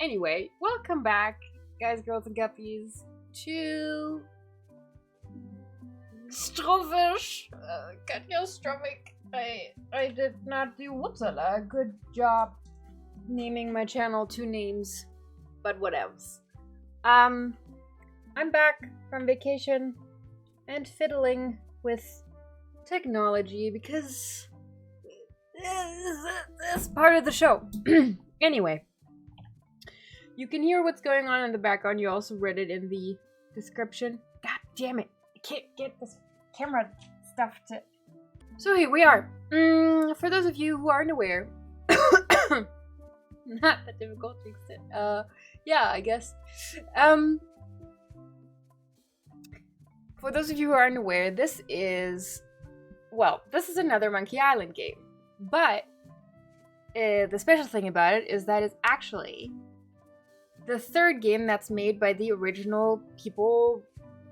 Anyway, welcome back, guys, girls, and guppies, to Strohfisch. Got your stomach. I did not do a good job naming my channel two names, but whatevs. I'm back from vacation and fiddling with technology because it's part of the show. Anyway, you can hear what's going on in the background. You also read it in the description. God damn it. I can't get this camera stuff to... So here we are. For those of you who aren't aware... Not that difficult to fix it. Yeah, I guess. For those of you who aren't aware, this is another Monkey Island game. But the special thing about it is that it's actually the third game that's made by the original people,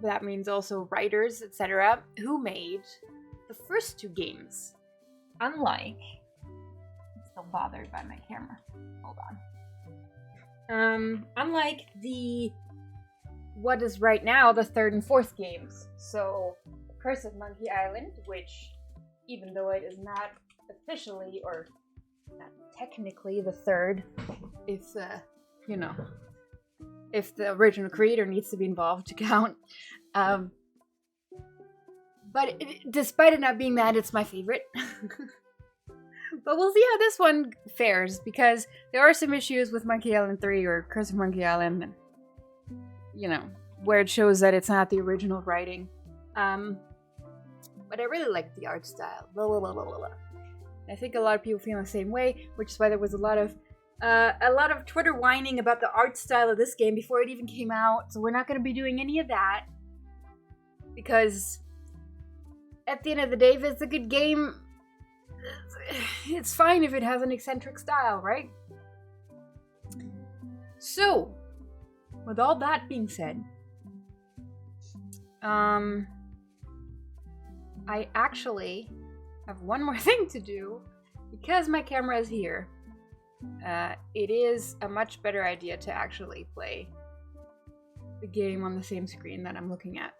that means also writers, etc., who made the first two games. Unlike... I'm still bothered by my camera. Hold on. Unlike what is right now the third and fourth games. So, Curse of Monkey Island, which, even though it is not officially, or not technically the third, if the original creator needs to be involved to count. But despite it not being that, it's my favorite. But we'll see how this one fares, because there are some issues with Monkey Island 3 or Curse of Monkey Island, and, where it shows that it's not the original writing. But I really like the art style. Blah, blah, blah, blah, blah. I think a lot of people feel the same way, which is why there was a lot of Twitter whining about the art style of this game before it even came out. So we're not going to be doing any of that, because at the end of the day, if it's a good game, it's fine if it has an eccentric style, right? So, with all that being said, I actually have one more thing to do, because my camera is here. It is a much better idea to actually play the game on the same screen that I'm looking at.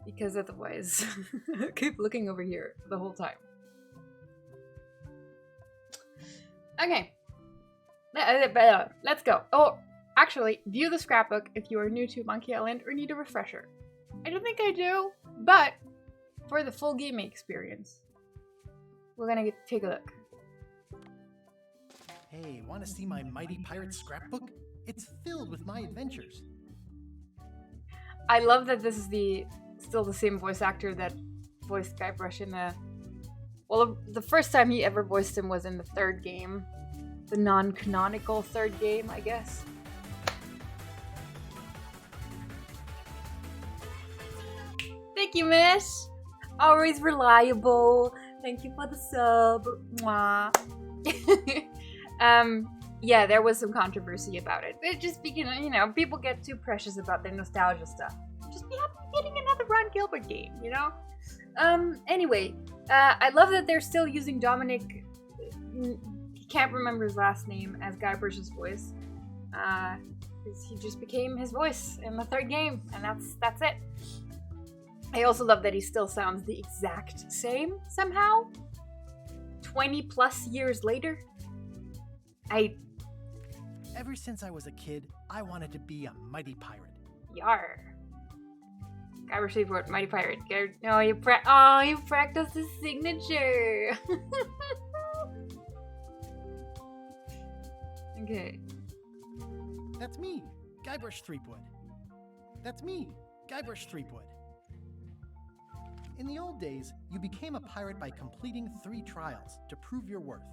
Because otherwise, I keep looking over here the whole time. Okay. Let's go. Oh, actually, view the scrapbook if you are new to Monkey Island or need a refresher. I don't think I do, but for the full gaming experience, we're gonna take a look. Hey, want to see my Mighty Pirate scrapbook? It's filled with my adventures. I love that this is still the same voice actor that voiced Guybrush in the first time he ever voiced him was in the third game. The non-canonical third game, I guess. Thank you, Miss. Always reliable. Thank you for the sub. Mwah. Yeah, there was some controversy about it. It just because, people get too precious about their nostalgia stuff. Just be happy getting another Ron Gilbert game, Anyway, I love that they're still using Dominic, can't remember his last name, as Guybrush's voice. Because he just became his voice in the third game, and that's it. I also love that he still sounds the exact same, somehow. 20 plus years later. Ever since I was a kid, I wanted to be a mighty pirate. Yar. Guybrush Throopweed, Mighty Pirate. No, you practiced his signature. Okay. That's me, Guybrush Throopweed. That's me, Guybrush Throopweed. In the old days, you became a pirate by completing 3 trials to prove your worth.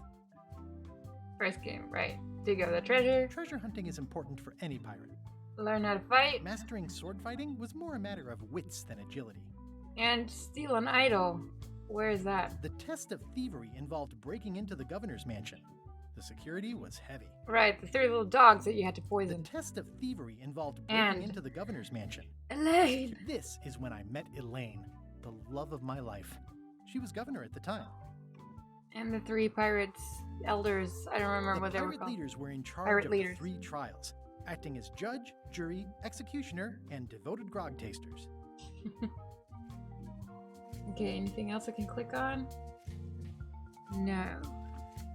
First game, right. Dig up the treasure. Treasure hunting is important for any pirate. Learn how to fight. Mastering sword fighting was more a matter of wits than agility. And steal an idol. Where is that? The test of thievery involved breaking into the governor's mansion. The security was heavy. Right, the 3 little dogs that you had to poison. The test of thievery involved breaking into the governor's mansion. Elaine! This is when I met Elaine, the love of my life. She was governor at the time. And the 3 pirates, elders, I don't remember what they were pirate called. leaders were in charge Pirate of leaders. the 3 trials, acting as judge, jury, executioner, and devoted grog tasters. Okay, anything else I can click on? No.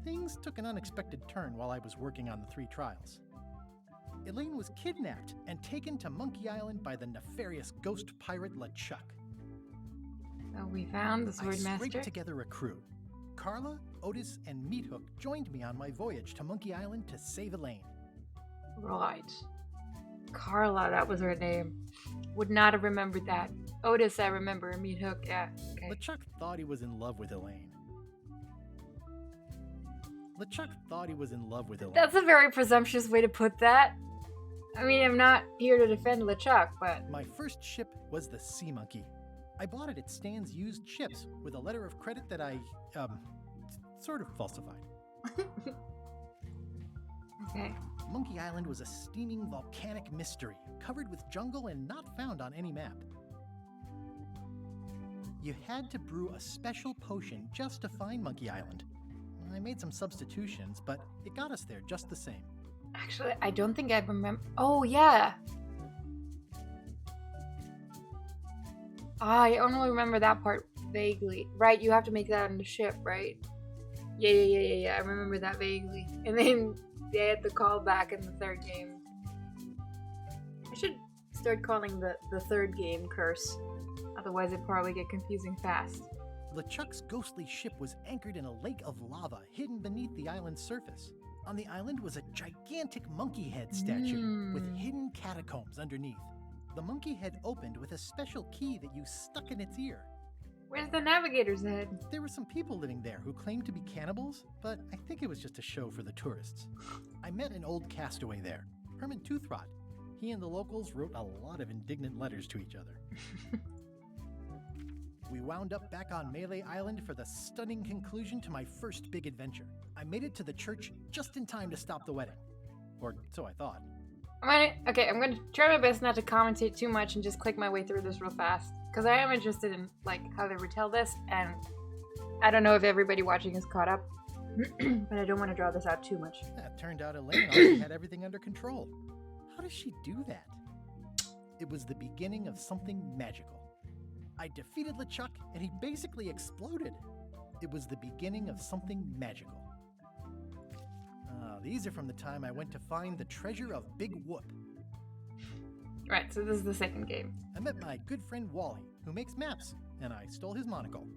Things took an unexpected turn while I was working on the 3 trials. Elaine was kidnapped and taken to Monkey Island by the nefarious ghost pirate LeChuck. So we found the I Swordmaster. scraped together a crew. Carla, Otis, and Meathook joined me on my voyage to Monkey Island to save Elaine. Right. Carla, that was her name. Would not have remembered that. Otis, I remember. Meat Hook, yeah. Okay. LeChuck thought he was in love with Elaine. That's a very presumptuous way to put that. I mean, I'm not here to defend LeChuck, but... My first ship was the Sea Monkey. I bought it at Stan's used ships with a letter of credit that I, sort of falsified. Okay. Monkey Island was a steaming volcanic mystery, covered with jungle and not found on any map. You had to brew a special potion just to find Monkey Island. I made some substitutions, but it got us there just the same. Actually, I don't think I remember... Oh, yeah! I only remember that part vaguely. Right, you have to make that on the ship, right? Yeah. I remember that vaguely. And then they had the call back in the 3rd game. I should start calling the 3rd game Curse. Otherwise it'd probably get confusing fast. LeChuck's ghostly ship was anchored in a lake of lava hidden beneath the island's surface. On the island was a gigantic monkey head statue with hidden catacombs underneath. The monkey head opened with a special key that you stuck in its ear. Where's the navigator's head? There were some people living there who claimed to be cannibals, but I think it was just a show for the tourists. I met an old castaway there, Herman Toothrot. He and the locals wrote a lot of indignant letters to each other. We wound up back on Melee Island for the stunning conclusion to my first big adventure. I made it to the church just in time to stop the wedding. Or so I thought. I'm gonna try my best not to commentate too much and just click my way through this real fast. Because I am interested in like how they retell this, and I don't know if everybody watching is caught up. But I don't want to draw this out too much. That turned out Elaine already had everything under control. How does she do that? It was the beginning of something magical. I defeated LeChuck, and he basically exploded. It was the beginning of something magical. These are from the time I went to find the treasure of Big Whoop. Right, so this is the 2nd game. I met my good friend Wally, who makes maps, and I stole his monocle.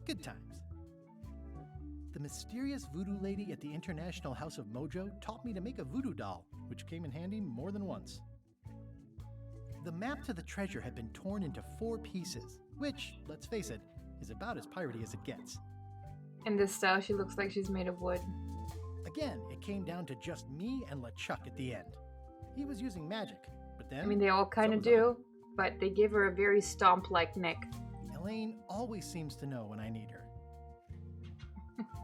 Good times. The mysterious voodoo lady at the International House of Mojo taught me to make a voodoo doll, which came in handy more than once. The map to the treasure had been torn into 4 pieces, which, let's face it, is about as piratey as it gets. In this style, she looks like she's made of wood. Again, it came down to just me and LeChuck at the end. He was using magic, but then... I mean, they all kind of do, but they give her a very stomp-like neck. Elaine always seems to know when I need her.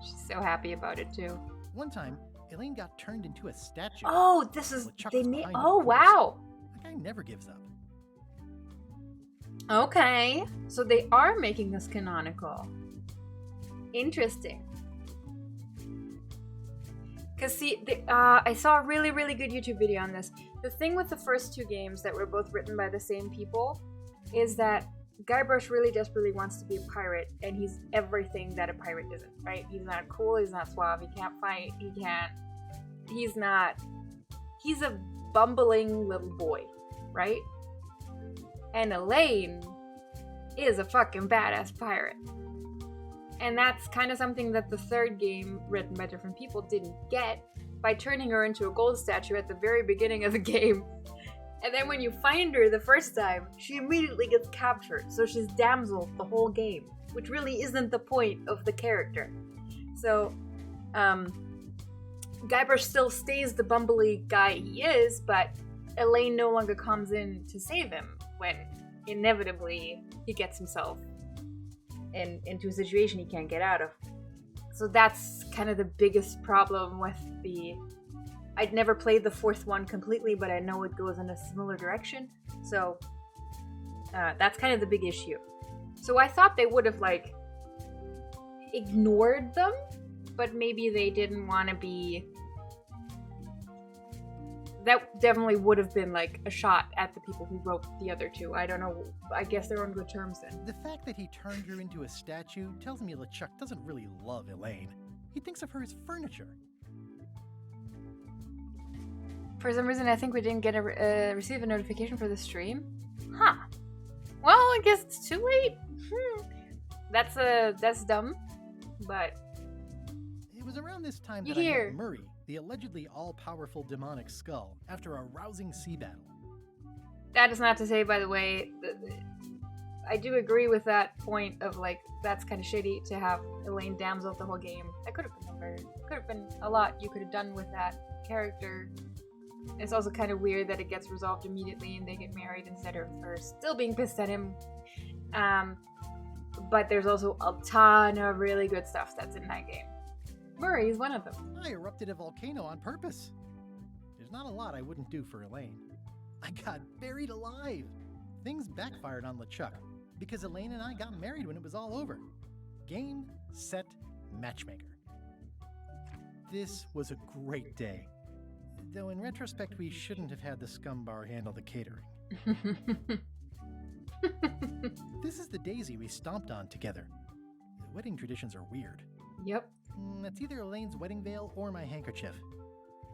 She's so happy about it, too. One time, Elaine got turned into a statue. Oh, this is... LeChuck They was made... behind it, Oh, of course. wow! That guy never gives up. Okay, so they are making this canonical. Interesting. Because see, I saw a really, really good YouTube video on this. The thing with the first 2 games that were both written by the same people is that Guybrush really desperately wants to be a pirate, and he's everything that a pirate isn't, right? He's not cool, he's not suave, he can't fight, he's a bumbling little boy, right? And Elaine is a fucking badass pirate. And that's kind of something that the 3rd game, written by different people, didn't get by turning her into a gold statue at the very beginning of the game. And then when you find her the first time, she immediately gets captured. So she's damsel the whole game, which really isn't the point of the character. So, Guybrush still stays the bumbly guy he is, but Elaine no longer comes in to save him when inevitably he gets himself into a situation he can't get out of. So that's kind of the biggest problem with the... I'd never played the 4th one completely, but I know it goes in a similar direction. So that's kind of the big issue. So I thought they would have like ignored them, but maybe they didn't want to be... That definitely would have been like a shot at the people who wrote the other two. I don't know. I guess they're on good terms then. The fact that he turned her into a statue tells me LeChuck doesn't really love Elaine. He thinks of her as furniture. For some reason, I think we didn't get receive a notification for the stream. Huh. Well, I guess it's too late. That's dumb, but... It was around this time You that I hear. met Murray, the allegedly all-powerful demonic skull, after a rousing sea battle. That is not to say, by the way, I do agree with that point of, like, that's kind of shitty to have Elaine damsel the whole game. That could have been better. Could have been a lot you could have done with that character. It's also kind of weird that it gets resolved immediately and they get married instead of her still being pissed at him. But there's also a ton of really good stuff that's in that game. Murray is one of them. I erupted a volcano on purpose. There's not a lot I wouldn't do for Elaine. I got buried alive. Things backfired on LeChuck because Elaine and I got married when it was all over. Game, set, matchmaker. This was a great day. Though in retrospect, we shouldn't have had the scumbar handle the catering. This is the daisy we stomped on together. The wedding traditions are weird. Yep. That's either Elaine's wedding veil or my handkerchief.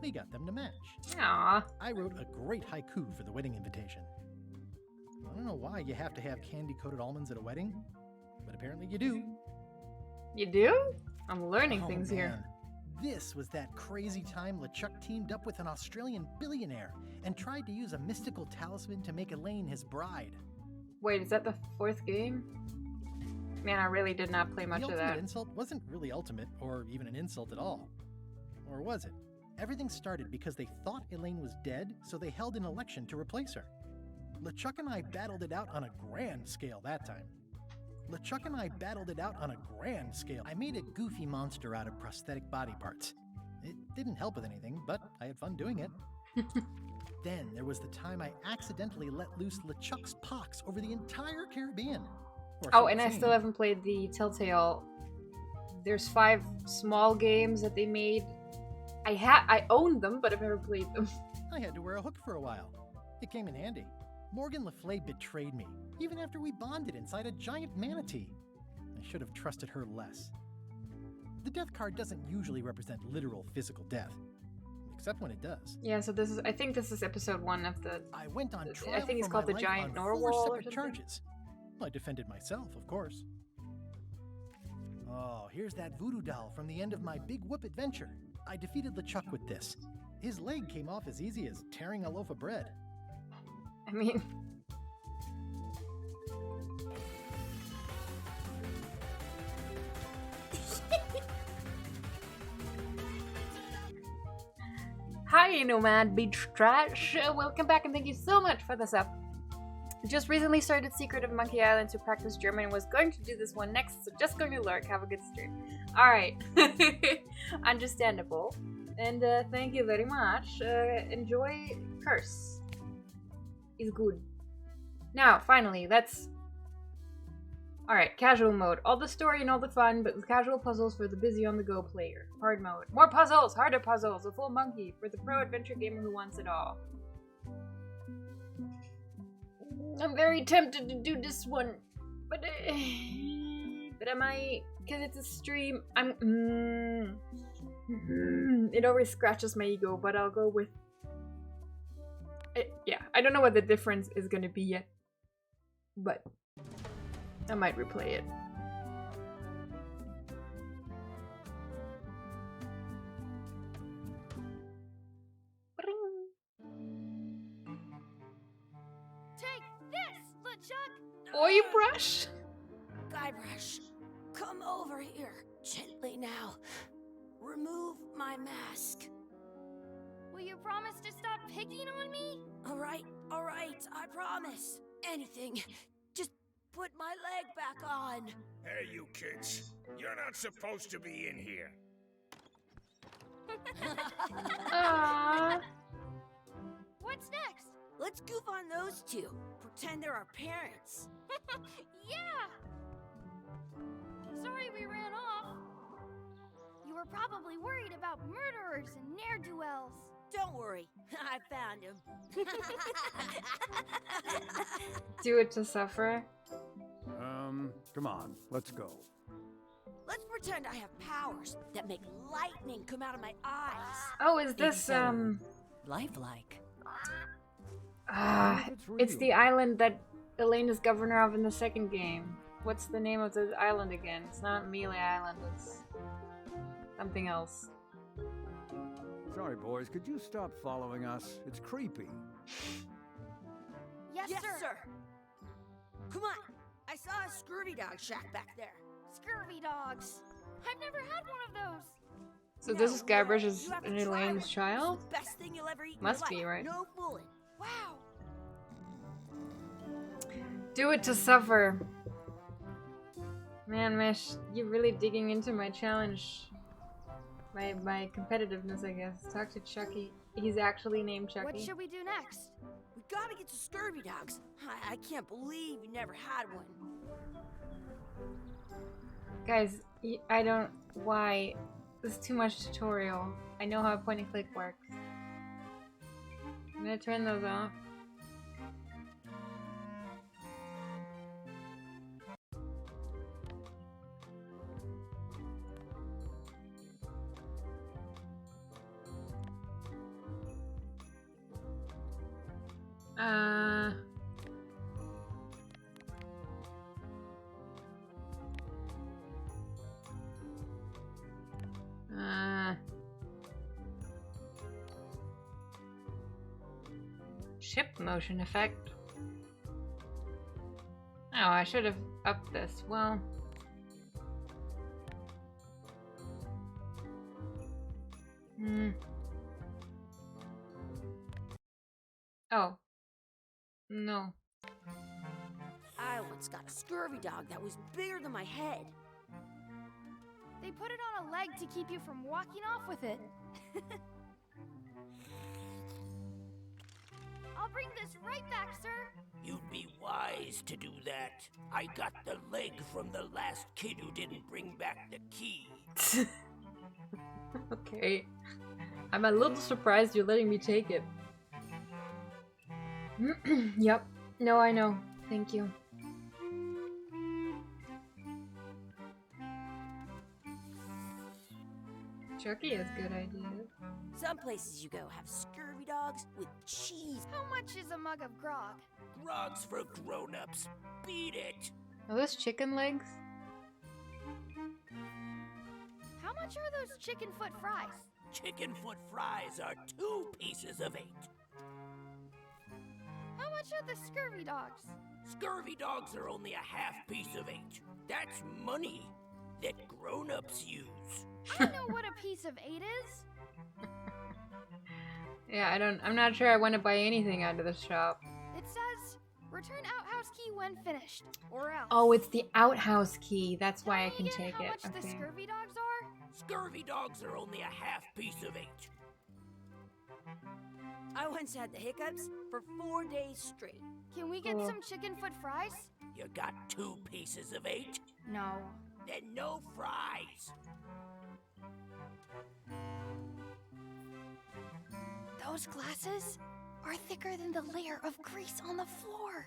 We got them to match. Aww. I wrote a great haiku for the wedding invitation. I don't know why you have to have candy-coated almonds at a wedding, but apparently you do. You do? I'm learning things man. here. This was that crazy time LeChuck teamed up with an Australian billionaire and tried to use a mystical talisman to make Elaine his bride. Wait, is that the fourth game? Man, I really did not play much The of ultimate that. insult wasn't really ultimate, or even an insult at all. Or was it? Everything started because they thought Elaine was dead, so they held an election to replace her. LeChuck and I battled it out on a grand scale that time. I made a goofy monster out of prosthetic body parts. It didn't help with anything, but I had fun doing it. Then there was the time I accidentally let loose LeChuck's pox over the entire Caribbean. Or so Oh, it and I seemed. still haven't played the Telltale. There's 5 small games that they made. I owned them, but I've never played them. I had to wear a hook for a while. It came in handy. Morgan Le Fay betrayed me, even after we bonded inside a giant manatee. I should have trusted her less. The death card doesn't usually represent literal physical death, except when it does. Yeah, so I think this is episode 1 of the... I went on trial I think it's for called my the life Giant on Narwhal 4 or separate something. charges. I defended myself, of course. Oh, here's that voodoo doll from the end of my Big Whoop adventure. I defeated LeChuck with this. His leg came off as easy as tearing a loaf of bread. I mean... Hi, Nomad Beach Trash. Welcome back and thank you so much for the sub. Just recently started Secret of Monkey Island to practice German and was going to do this one next, so just going to lurk. Have a good stream. Alright. Understandable. And thank you very much. Enjoy Curse. Is good. Now, finally, let's... Alright, casual mode. All the story and all the fun, but with casual puzzles for the busy on-the-go player. Hard mode. More puzzles! Harder puzzles! A full monkey for the pro adventure gamer who wants it all. I'm very tempted to do this one, but am I? Because it's a stream. It always scratches my ego, but I'll go with. Yeah, I don't know what the difference is gonna be yet, but I might replay it. Boybrush? Guybrush, come over here, gently now. Remove my mask. Will you promise to stop picking on me? All right, I promise. Anything. Just put my leg back on. Hey, you kids. You're not supposed to be in here. Aww. What's next? Let's goof on those two. Pretend they're our parents. Yeah! sorry we ran off. You were probably worried about murderers and ne'er-do-wells. Don't worry, I found him. Do it to suffer. Come on, let's go. Let's pretend I have powers that make lightning come out of my eyes. Oh, is this Lifelike. it's the island that Elaine is governor of in the second game. What's the name of the island again? It's not Melee Island, it's something else. Sorry, boys, could you stop following us? It's creepy. Yes, sir. Come on. I saw a scurvy dog shack back there. Scurvy dogs. I've never had one of those. So this is Guybrush's You have to and try Elaine's one. child? It's the best thing you'll ever eat in Must your be, life. right? No fooling. Wow. Do it to suffer. Man, Mesh, you're really digging into my challenge. My competitiveness, I guess. Talk to Chucky. He's actually named Chucky. What should we do next? We gotta get to scurvy dogs. I can't believe you never had one. Guys, I don't... Why? This is too much tutorial. I know how point and click works. I'm gonna turn those off. Ship motion effect. Oh, I should have upped this. Well. Oh. No. I once got a scurvy dog that was bigger than my head. They put it on a leg to keep you from walking off with it. I'll bring this right back, sir. You'd be wise to do that. I got the leg from the last kid who didn't bring back the key. Okay. I'm a little surprised you're letting me take it. Yep. No, I know. Thank you. Chucky has good ideas. Some places you go have scurvy dogs with cheese. How much is a mug of grog? Grog's for grown-ups. Beat it. Are those chicken legs? How much are those chicken foot fries? Chicken foot fries are 2 pieces of 8. How much are the scurvy dogs? Scurvy dogs are only a half piece of 8. That's money that grown-ups use. I know what a piece of 8 is. Yeah, I'm not sure I want to buy anything out of the shop. It says, return outhouse key when finished, or else. Oh, it's the outhouse key. That's why I Tell can me again take how it. much the Okay. scurvy dogs are? Scurvy dogs are only a half piece of 8. I once had the hiccups for 4 days straight. Can we get Cool. some chicken foot fries? You got 2 pieces of 8? No. Then no fries. Those glasses are thicker than the layer of grease on the floor.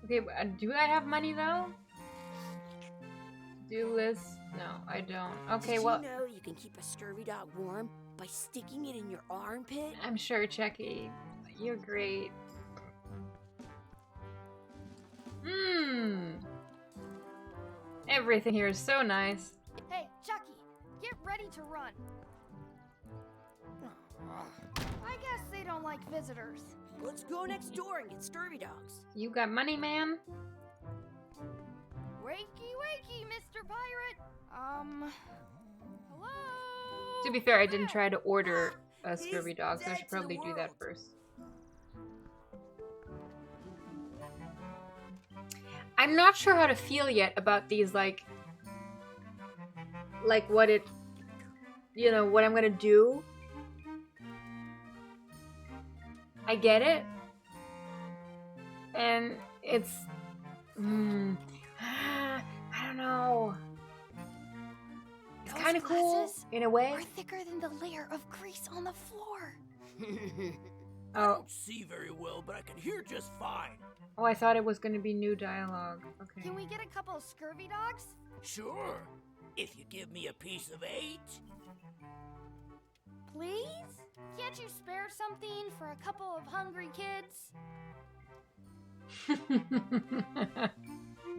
Okay, but, do I have money though? Do list? No, I don't. Okay, Did well, you know you can keep a scurvy dog warm by sticking it in your armpit? I'm sure, Chucky. You're great. Everything here is so nice. Hey, Chucky, get ready to run. I guess they don't like visitors. Let's go next door and get scurvy dogs. You got money, man? Wakey, wakey, Mr. Pirate. Hello? To be fair, I didn't try to order a He's scurvy dog, so I dead should to the probably do that world. first. I'm not sure how to feel yet about these, like what it, what I'm gonna do. I get it. And it's, know. It's Those kind of cool glasses in a way. are thicker than the layer of grease on the floor. I Oh. don't see very well, but I can hear just fine. Oh, I thought it was going to be new dialogue. Okay. Can we get a couple of scurvy dogs? Sure. If you give me a piece of 8. Please? Can't you spare something for a couple of hungry kids?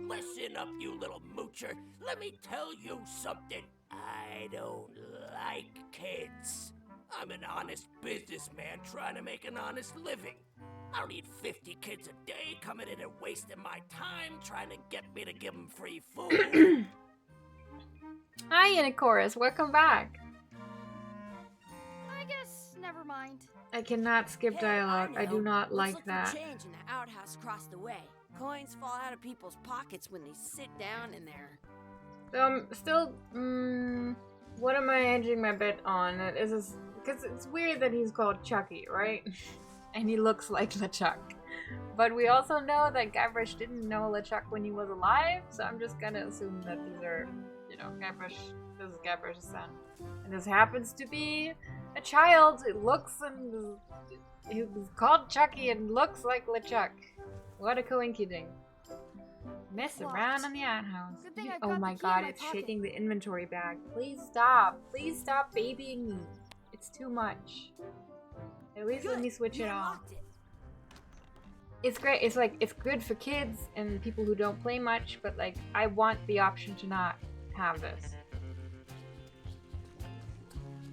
Listen up, you little moocher. Let me tell you something. I don't like kids. I'm an honest businessman trying to make an honest living. I don't need 50 kids a day coming in and wasting my time trying to get me to give them free food. Hi, Inicorus. Welcome back. I guess never mind. I cannot skip dialogue. I do not Let's like look that. For change in the outhouse across the way. Coins fall out of people's pockets when they sit down in there. So I'm still, what am I hedging my bet on? Is this, because it's weird that he's called Chucky, right? And he looks like LeChuck. But we also know that Guybrush didn't know LeChuck when he was alive, so I'm just gonna assume that these are, you know, Guybrush, this is Guybrush's son. And this happens to be a child who looks and, who's called Chucky and looks like LeChuck. What a coinkydink. Mess around in the outhouse. Good thing I've Oh got my the key god, in my it's pocket. shaking the inventory bag. Please stop. Please stop babying me. It's too much. At least let me switch You it off. unlocked it. It's great. It's like, it's good for kids and people who don't play much, but like, I want the option to not have this.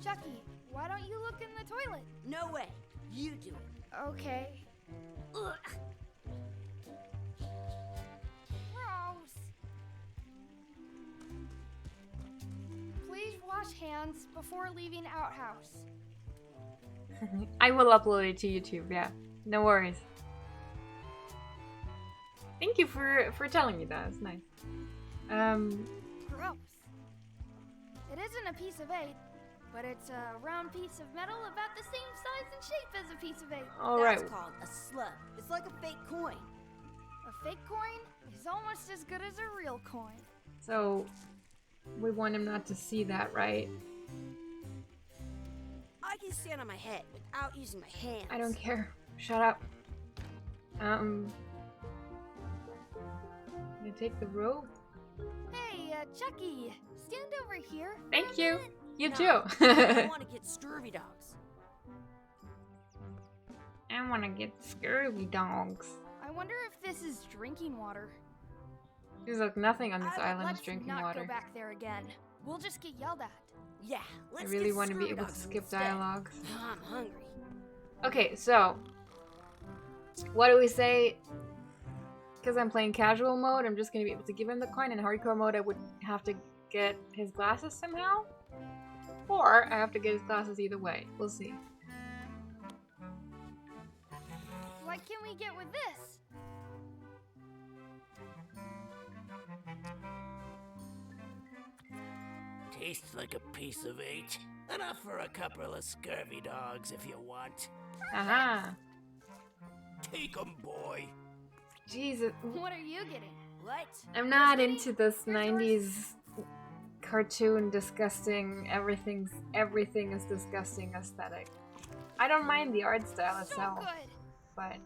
Chucky, why don't you look in the toilet? No way. You do it. Okay. Ugh. Gross. Please wash hands before leaving outhouse. I will upload it to YouTube, yeah. No worries. Thank you for telling me that. It's nice. Gross. It isn't a piece of 8, but it's a round piece of metal about the same size and shape as a piece of 8. Alright. That's called a slug. It's like a fake coin. A fake coin is almost as good as a real coin. So, we want him not to see that, right? I can stand on my head without using my hands. I don't care. Shut up. I'm gonna take the rope. Hey, Chucky, stand over here. for Thank a you. minute. You No, too. I want to get scurvy dogs. I want to get scurvy dogs. I wonder if this is drinking water. There's like nothing on this But island is let's drinking not water. go back there again. We'll just get yelled at. Yeah, I let's really get want to be scurvy able to dogs skip instead. dialogue. I'm hungry. Okay, so what do we say? Because I'm playing casual mode, I'm just gonna be able to give him the coin. In hardcore mode, I would have to get his glasses somehow, or I have to get his glasses either way. We'll see. What can we get with this? Tastes like a piece of 8. Enough for a couple of scurvy dogs if you want. Aha! Take 'em, boy. Jesus, What are you getting? What? I'm not into this 90s cartoon disgusting everything is disgusting aesthetic. I don't mind the art style So itself, good. but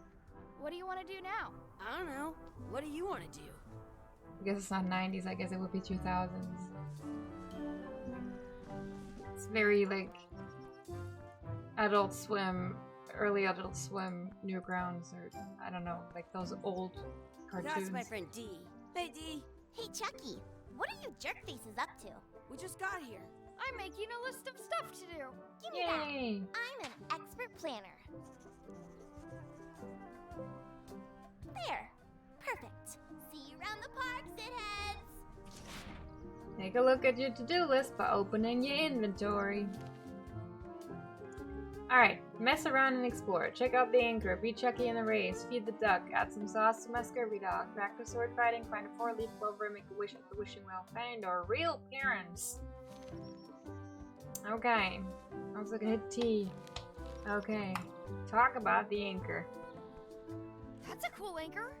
What do you want to do now? I don't know. What do you want to do? I guess it's not 90s, I guess it would be 2000s. It's very like Adult Swim, early Adult Swim, Newgrounds, or I don't know, like those old cartoons. That's my friend D. Hey, D. Hey, Chucky, what are you jerk faces up to? We just got here. I'm making a list of stuff to do. Give me that. Yay! I'm an expert planner. There. Perfect. See you around the park, shitheads. Take a look at your to-do list by opening your inventory. Alright, mess around and explore. Check out the anchor, beat Chucky in the race, feed the duck, add some sauce to my scurvy dog, practice sword fighting, find a 4-leaf clover, make a wish at the wishing well, find our real parents. Okay, let's look at T. Okay, talk about the anchor. That's a cool anchor.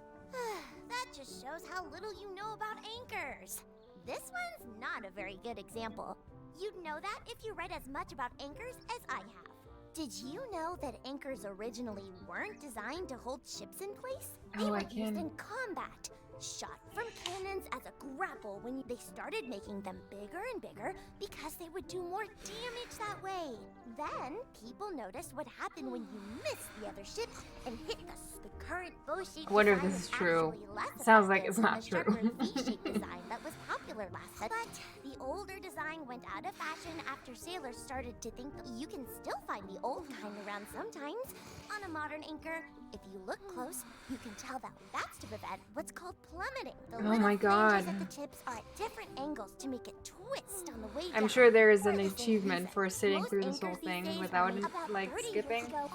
That just shows how little you know about anchors. This one's not a very good example. You'd know that if you read as much about anchors as I have. Did you know that anchors originally weren't designed to hold ships in place? They were used in combat, shot from cannons as a grapple when they started making them bigger and bigger because they would do more damage that way. Then, people noticed what happened when you missed the other ship and hit the current bow-shaped I wonder if design this is is true. actually less Sounds like effective it's not than the true. sharper V-shaped design that was popular last time. But the older design went out of fashion after sailors started to think that you can still find the old kind around sometimes. On a modern anchor, if you look close, you can tell that that's to prevent what's called plummeting. The Oh little my God. flanges at the tips are at different angles to make it twist on the way down. I'm sure there is For an the same achievement reason, for sitting most through this whole anchors these thing days without remain about like 30 years skipping. ago.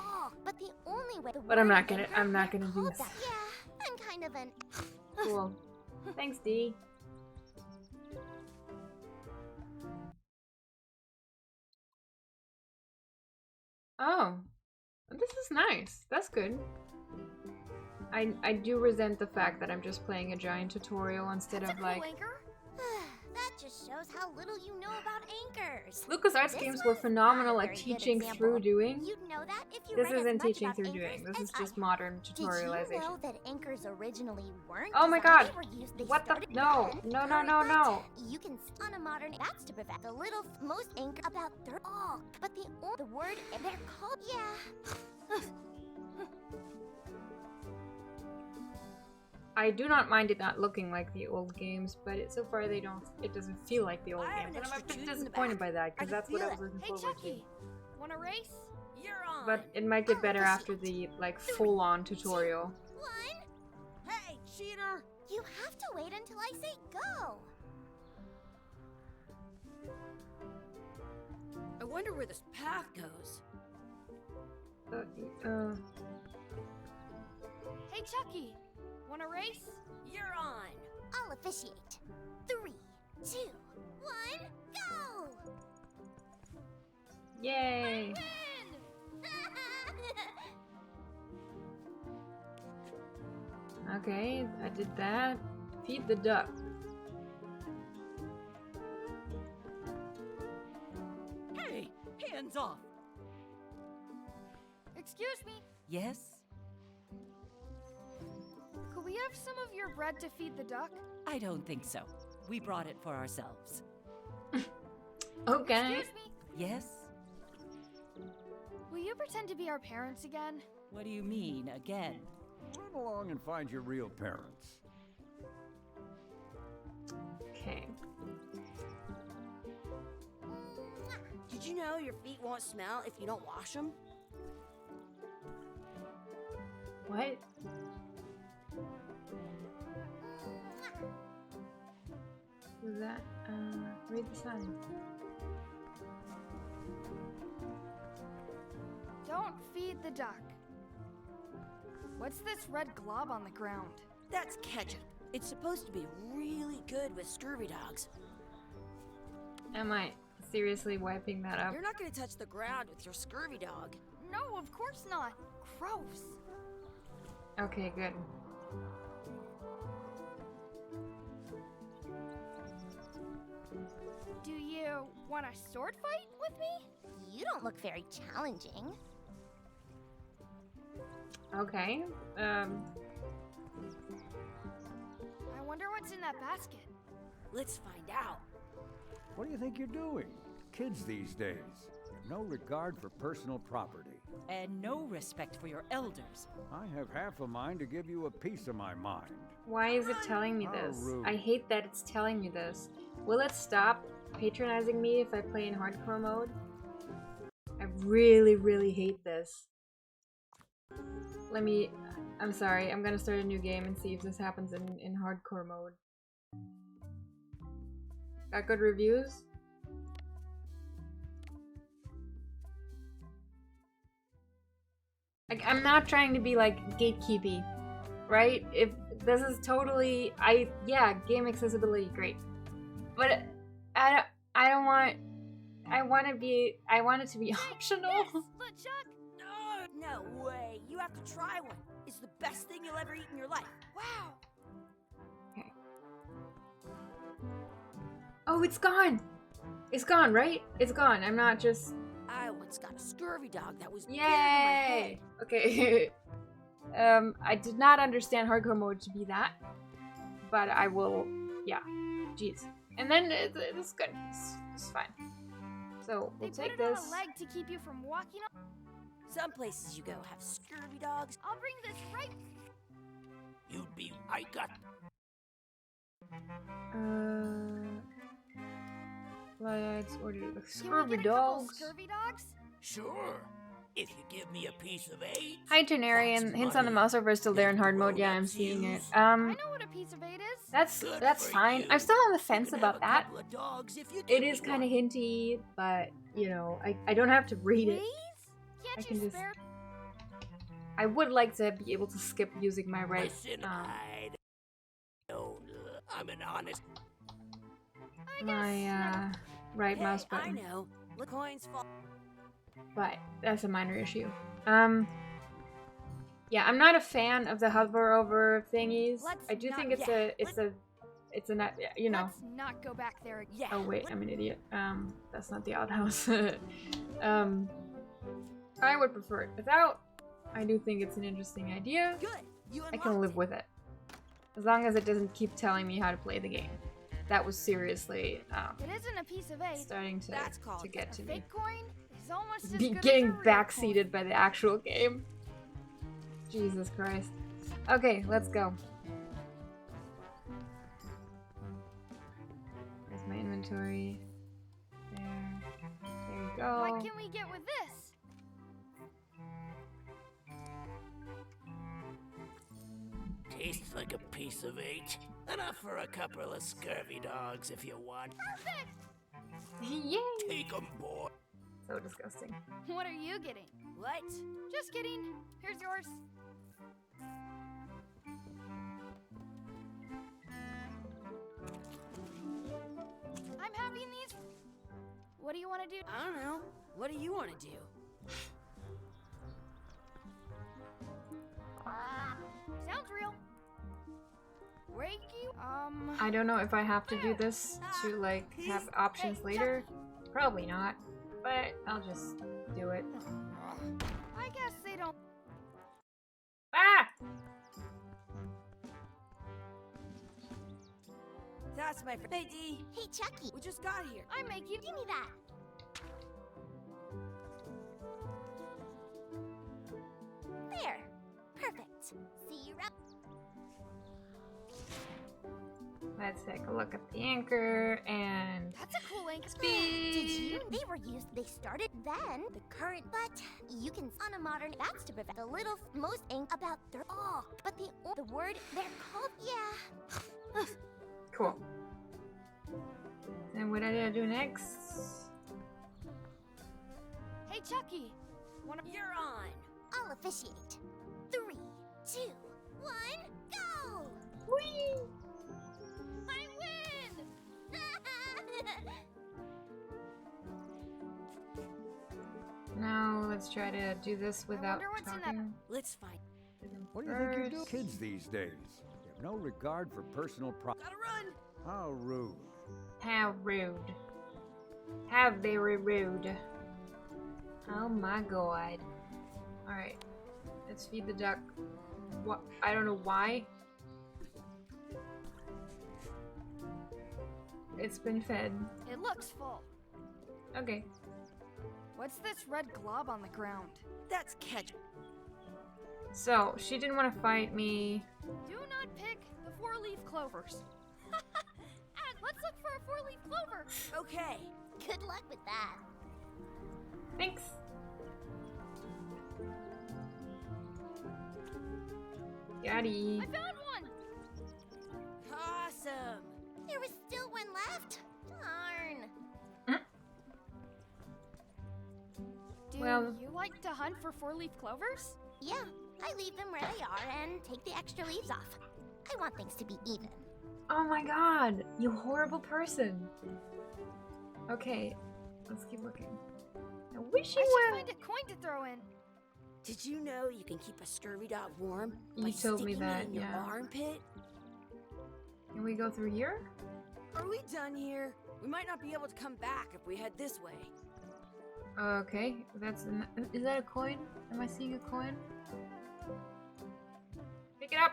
But the only way But I'm not gonna do called this. that. Yeah, I'm kind of an Cool. Thanks, D. Oh, this is nice. That's good. I do resent the fact that I'm just playing a giant tutorial instead That's of a cool like. anchor. That just shows how little you know about anchors. LucasArts This games were one's phenomenal not a at very good teaching example. through doing. You'd know that if you This read as isn't much teaching about through anchors doing. This as is I just have. modern Did you know tutorialization. that anchors originally weren't Oh my designed- God. they were used- they What the? started No. then, No, no, no, no. but you can on a modern that's to prevent the little most anchor about their all. But the word they're called I do not mind it not looking like the old games, but so far they don't. It doesn't feel like the old I have games, an and I'm a extra bit tooth in the disappointed back. by that I because can that's what I feel was it. looking Hey, forward to. Chucky, want a race? You're on. But it might get better after the like full-on tutorial. one. Hey, cheater! You have to wait until I say go. I wonder where this path goes. Hey, Chucky, want a race? You're on. I'll officiate. 3, 2, 1, go! Yay! Okay, I did that. Feed the duck. Hey, hands off. Excuse me, Yes? could we have some of your bread to feed the duck? I don't think so. We brought it for ourselves. Okay. Excuse me, Yes? will you pretend to be our parents again? What do you mean, again? Run along and find your real parents. Okay. Did you know your feet won't smell if you don't wash them? What? Was that? Read the sign. Don't feed the duck. What's this red glob on the ground? That's ketchup. It's supposed to be really good with scurvy dogs. Am I seriously wiping that up? You're not gonna touch the ground with your scurvy dog. No, of course not. Gross. Okay, good. Do you want a sword fight with me? You don't look very challenging. Okay. I wonder what's in that basket. Let's find out. What do you think you're doing? Kids these days have no regard for personal property. And no respect for your elders. I have half a mind to give you a piece of my mind. Why is it telling me How this? rude. I hate that it's telling me this. Will it stop patronizing me if I play in hardcore mode? I really, really hate this. I'm sorry, I'm gonna start a new game and see if this happens in hardcore mode. Got good reviews? Like, I'm not trying to be like gatekeepy, right? If this is totally, yeah, game accessibility, great. But I want it to be optional. Yes, LeChuck. No way. You have to try one. It's the best thing you'll ever eat in your life. Wow. Oh, it's gone. It's gone, right? It's gone. I'm not just. I once got a scurvy dog that was bigger than my head. Yay! Okay. I did not understand hardcore mode to be that, but I will. Yeah. Jeez. And then it's good. It's fine. So we'll They take put it this. on a leg to keep you from walking up. Some places you go have scurvy dogs. I'll bring this right. You'd be. I got. Let's order the Can we scurvy get a couple dogs. scurvy dogs? Sure. If you give me a piece of 8. Hi, Tenarian. That's Hints on the money. mouse over is still there in hard mode. Yeah, I'm Grown-ups seeing it. use. I know what a piece of 8 is. Good That's for fine. you. I'm still on the You fence can about have a that. couple of dogs if you It give is me kind of one. hinty, but you know, I don't have to read it. Please? I Can't can you just- spare? I would like to be able to skip using my right. Listen, I don't. I'm an honest. I My guess. right Hey, mouse I button, know. Look, coins fall. but that's a minor issue. Yeah, I'm not a fan of the hover over thingies. Let's I do not- think it's yeah, it's a you know. Let's not go back there again. Yeah. Oh wait, I'm an idiot. That's not the outhouse. I would prefer it without. I do think it's an interesting idea. Good. You I can live with it. As long as it doesn't keep telling me how to play the game. That was seriously It isn't a piece of 8. starting to That's called get A to me. fake coin is almost as Be good getting as a real backseated by the actual game. Jesus Christ. Okay, let's go. There's my inventory. There. There you coin. go. What can we get with this? Tastes like a piece of 8. Enough for a couple of scurvy dogs if you want. Yay! Take 'em, boy. So disgusting. What are you getting? What? Just kidding. Here's yours. I'm having these. What do you want to do? I don't know. What do you want to do? Sounds real. Reiki? I don't know if I have to do this to like have options Hey, later. Probably not. But I'll just do it. I guess they don't. Ah! That's my friend. Hey, D. Hey, Chucky, We just got here. I'm making. give me that. There. Perfect. See you around. Let's take a look at the anchor and That's a cool ink. Did you? They were used. They started then. The current, but you can on a modern. That's to prevent the little most ink about their. Oh, but the word they're called. Yeah. cool. And what did I do next? Hey, Chucky. You're on. I'll officiate. 3, 2, 1, go! Whee! I win! Now let's try to do this without wonder what's in that- talking. Let's find. What do you think you're doing? First. Kids these days they have no regard for personal Gotta run. How rude. How rude. How very rude. Oh my god. Alright. Let's feed the duck. What? I don't know why. It's been fed. It looks full. Okay. What's this red glob on the ground? That's ketchup. So, she didn't want to fight me. Do not pick the 4-leaf clovers. And let's look for a 4-leaf clover. Okay. Good luck with that. Thanks. Yaddy. I found one. Awesome. There was still one left. Darn. Do Well- you like to hunt for 4-leaf clovers? Yeah, I leave them where they are and take the extra leaves off. I want things to be even. Oh my god, you horrible person. Okay, let's keep looking. I wish I you should were. find a coin to throw in. Did you know you can keep a scurvy dog warm You by told me sticking that, it in your yeah. armpit? Can we go through here? Are we done here? We might not be able to come back if we head this way. Okay, is that a coin? Am I seeing a coin? Pick it up!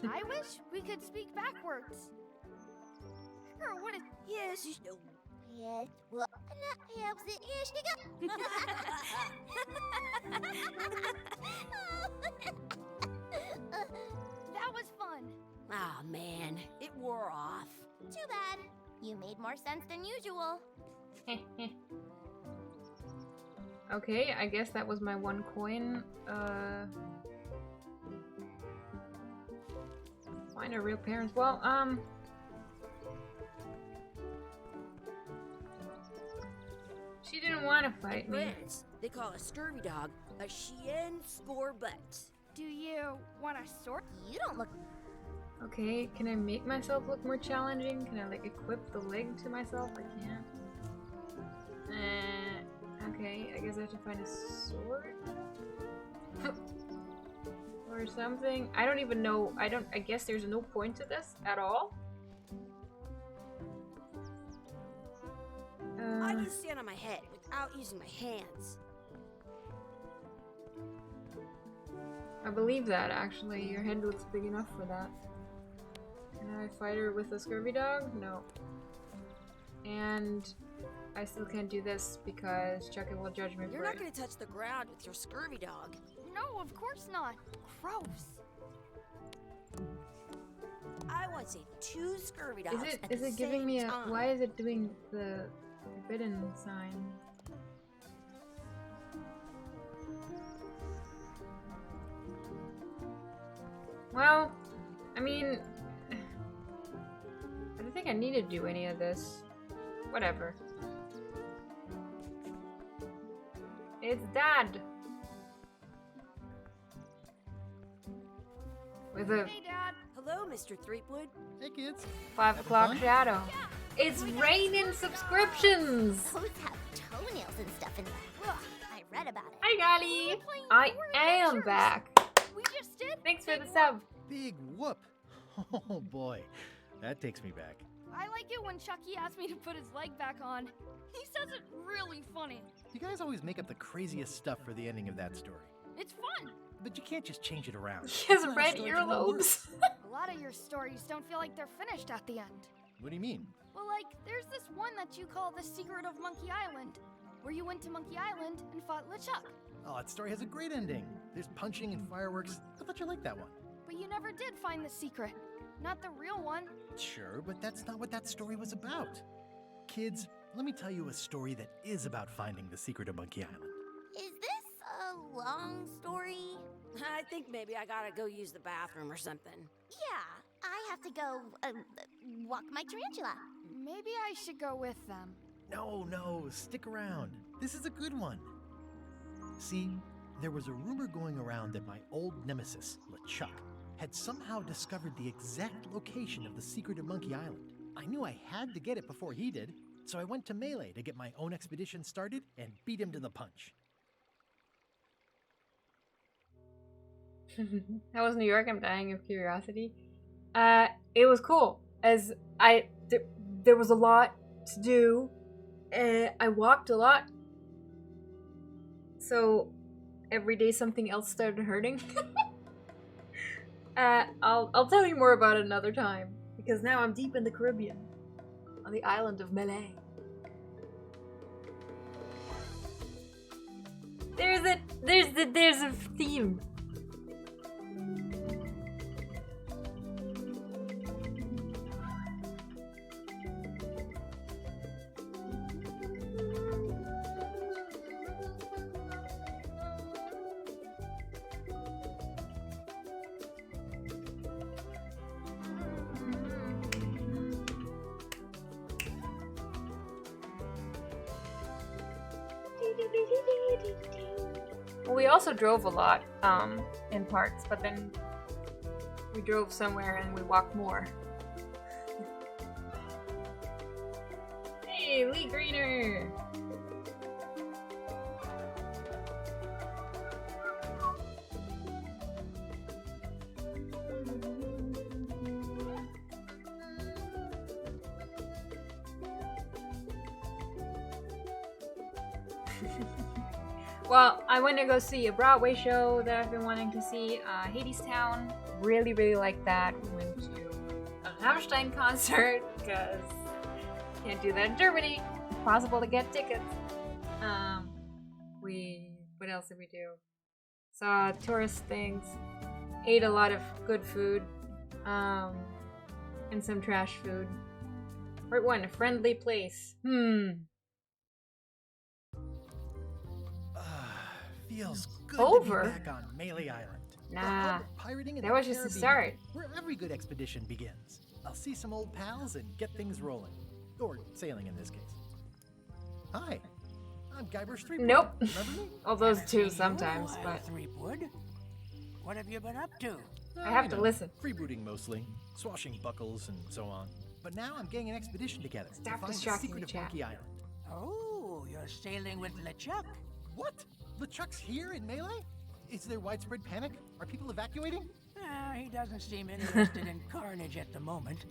I wish we could speak backwards. Or what is... Yes, you know. Yes, well, that helps it. Here she goes. That was fun. Ah, man, it wore off. Too bad. You made more sense than usual. Okay, I guess that was my one coin. Find our real parents. Well, she didn't want to fight me. France, they call a scurvy dog a chien score butt. Do you want a sword? You don't look. Okay, can I make myself look more challenging? Can I like equip the leg to myself? I can't. Okay, I guess I have to find a sword? Or something. I don't even know. I guess there's no point to this at all. I can stand on my head without using my hands. I believe that actually. Your head looks big enough for that. Can I fight her with a scurvy dog? No. And I still can't do this because Chucky will judge me You're for not it. gonna touch the ground with your scurvy dog. No, of course not. Gross. I want to say 2 scurvy dogs at Is the it giving same me a... time. Why is it doing the forbidden sign? Well, I mean... I don't think I need to do any of this. Whatever. It's Dad! With a Hey, Dad. Hello, Mr. Threepwood. Hey, kids. 5 Having o'clock fun? shadow. It's raining subscriptions! Those have toenails and stuff in them. Ugh, I read about it. Hi, Golly! playing I War am Adventures. back! We just did. Thanks for Big the sub! Big whoop. Oh boy, that takes me back. I like it when Chucky asks me to put his leg back on. He says it really funny. You guys always make up the craziest stuff for the ending of that story. It's fun. But you can't just change it around. She has Not a red story can work. earlobes! A lot of your stories don't feel like they're finished at the end. What do you mean? Well, like, there's this one that you call The Secret of Monkey Island, where you went to Monkey Island and fought LeChuck. Oh, that story has a great ending. There's punching and fireworks. I thought you liked that one. But you never did find the secret. Not the real one. Sure, but that's not what that story was about. Kids, let me tell you a story that is about finding the secret of Monkey Island. Is this a long story? I think maybe I gotta go use the bathroom or something. Yeah, I have to go walk my tarantula. Maybe I should go with them. No, stick around. This is a good one. See, there was a rumor going around that my old nemesis, LeChuck, had somehow discovered the exact location of the secret of Monkey Island. I knew I had to get it before he did, so I went to Melee to get my own expedition started and beat him to the punch. How was New York? I'm dying of curiosity. It was cool. As there was a lot to do. I walked a lot. So every day something else started hurting. I'll tell you more about it another time. Because now I'm deep in the Caribbean. On the island of Malay. There's a theme. Well, we also drove a lot, in parts, but then we drove somewhere and we walked more. Hey, Lee Greener! Well, I went to go see a Broadway show that I've been wanting to see, Hadestown. Really, really like that. We went to a Rammstein concert because can't do that in Germany. Impossible to get tickets. What else did we do? Saw tourist things. Ate a lot of good food. And some trash food. Part 1, a friendly place. Feels good Over? to be back on Melee Island. The Nah, hub of pirating in that the was just the Caribbean, start. where every good expedition begins. I'll see some old pals and get things rolling. Or sailing in this case. Hi, I'm Guybrush Throopweed. Nope. Remember me? All those Haven't two seen you sometimes, in a while, but Threepwood. What have you been up to? I have to listen. Freebooting mostly, swashing buckles and so on. But now I'm getting an expedition together Stop to find the distracting secret the of chat. Monkey Island. Oh, you're sailing with LeChuck. What? LeChuck's here in Melee? Is there widespread panic? Are people evacuating? He doesn't seem interested in carnage at the moment.